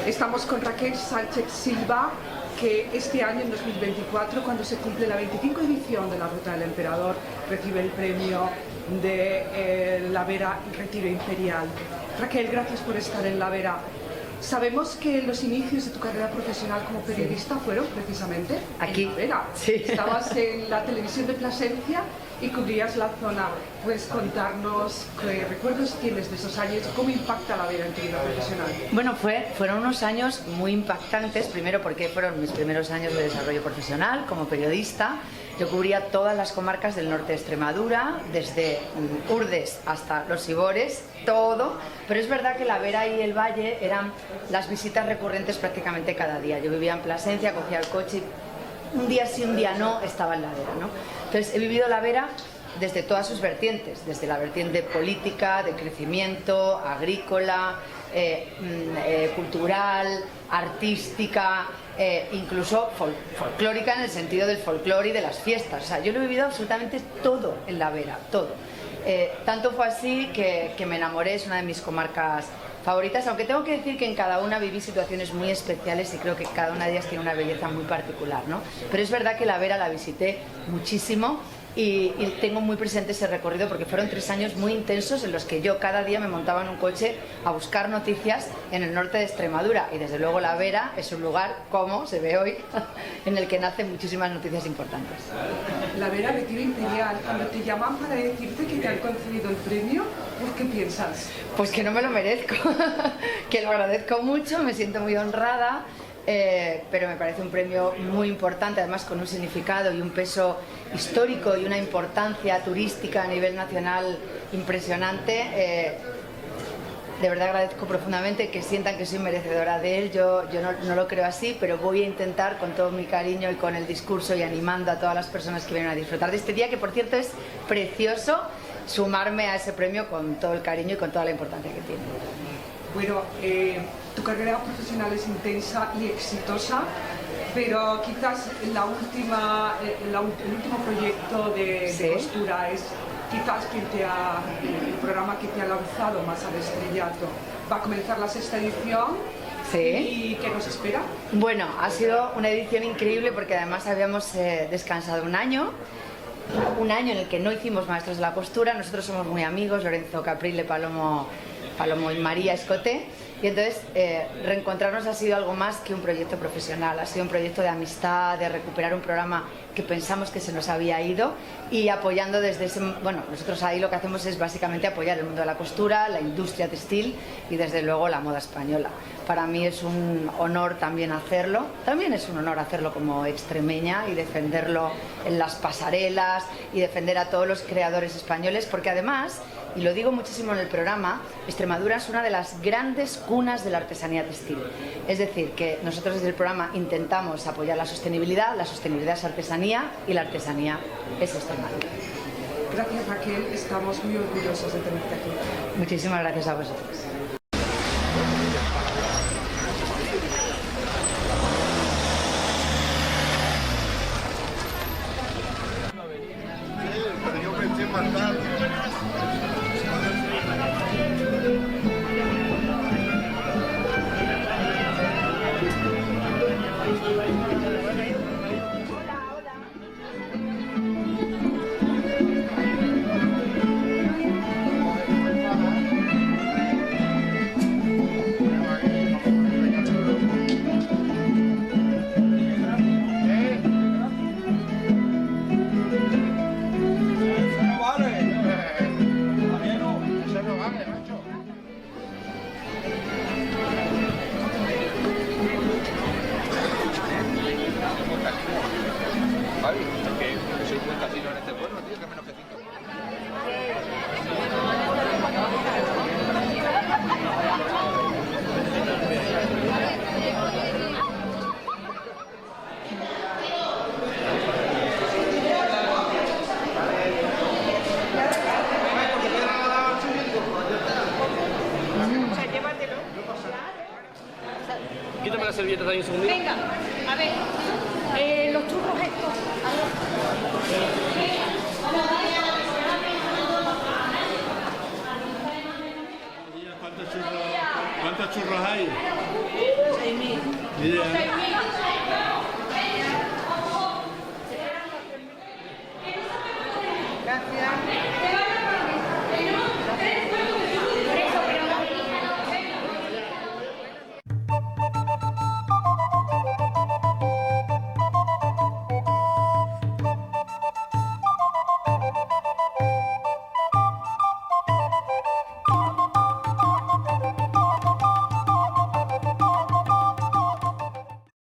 Estamos con Raquel Sánchez Silva, que este año, en 2024, cuando se cumple la 25 edición de la Ruta del Emperador, recibe el premio de la Vera Retiro Imperial. Raquel, gracias por estar en la Vera. Sabemos que los inicios de tu carrera profesional como periodista fueron precisamente aquí, en la Vera. Sí. Estabas en la televisión de Plasencia y cubrías la zona. ¿Puedes contarnos qué recuerdos tienes de esos años? ¿Cómo impacta la Vera en tu vida profesional? Bueno, fueron unos años muy impactantes, primero porque fueron mis primeros años de desarrollo profesional como periodista. Yo cubría todas las comarcas del norte de Extremadura, desde Urdes hasta Los Ibores, todo, pero es verdad que la Vera y el Valle eran las visitas recurrentes prácticamente cada día. Yo vivía en Plasencia, cogía el coche y un día sí, un día no, estaba en la Vera, ¿no? Entonces he vivido la Vera desde todas sus vertientes, desde la vertiente política, de crecimiento, agrícola, cultural, artística, incluso folclórica, en el sentido del folclore y de las fiestas. O sea, yo lo he vivido absolutamente todo en la Vera, todo. Tanto fue así que me enamoré, es una de mis comarcas favoritas, aunque tengo que decir que en cada una viví situaciones muy especiales y creo que cada una de ellas tiene una belleza muy particular, ¿no? Pero es verdad que la Vera la visité muchísimo y tengo muy presente ese recorrido porque fueron 3 años muy intensos en los que yo cada día me montaba en un coche a buscar noticias en el norte de Extremadura, y desde luego la Vera es un lugar, como se ve hoy, en el que nacen muchísimas noticias importantes. La Vera Retiro Imperial, cuando te llaman para decirte que te han concedido el premio, ¿pues qué piensas? Pues que no me lo merezco, que lo agradezco mucho, me siento muy honrada. Pero me parece un premio muy importante, además con un significado y un peso histórico y una importancia turística a nivel nacional impresionante. De verdad agradezco profundamente que sientan que soy merecedora de él. Yo no lo creo así, pero voy a intentar con todo mi cariño y con el discurso y animando a todas las personas que vienen a disfrutar de este día, que por cierto es precioso, sumarme a ese premio con todo el cariño y con toda la importancia que tiene. Bueno, tu carrera profesional es intensa y exitosa, pero quizás el último proyecto de Costura es quizás el programa que te ha lanzado más al estrellato. Va a comenzar la 6ª edición. Sí. ¿Y qué nos espera? Bueno, ha sido una edición increíble porque además habíamos descansado un año en el que no hicimos Maestros de la Costura. Nosotros somos muy amigos, Lorenzo Caprile, Palomo y María Escoté, y entonces reencontrarnos ha sido algo más que un proyecto profesional, ha sido un proyecto de amistad, de recuperar un programa que pensamos que se nos había ido, y apoyando desde ese... Bueno, nosotros ahí lo que hacemos es básicamente apoyar el mundo de la costura, la industria textil y desde luego la moda española. Para mí es un honor también hacerlo, también es un honor hacerlo como extremeña y defenderlo en las pasarelas y defender a todos los creadores españoles, porque además, y lo digo muchísimo en el programa, Extremadura es una de las grandes cunas de la artesanía textil. Es decir, que nosotros desde el programa intentamos apoyar la sostenibilidad es artesanía y la artesanía es Extremadura. Gracias, Raquel, estamos muy orgullosos de tenerte aquí. Muchísimas gracias a vosotros. Quítame las servilletas ahí un segundito. Venga, a ver, los churros estos. ¿Cuántos churros hay? Yeah. 6.000. Gracias.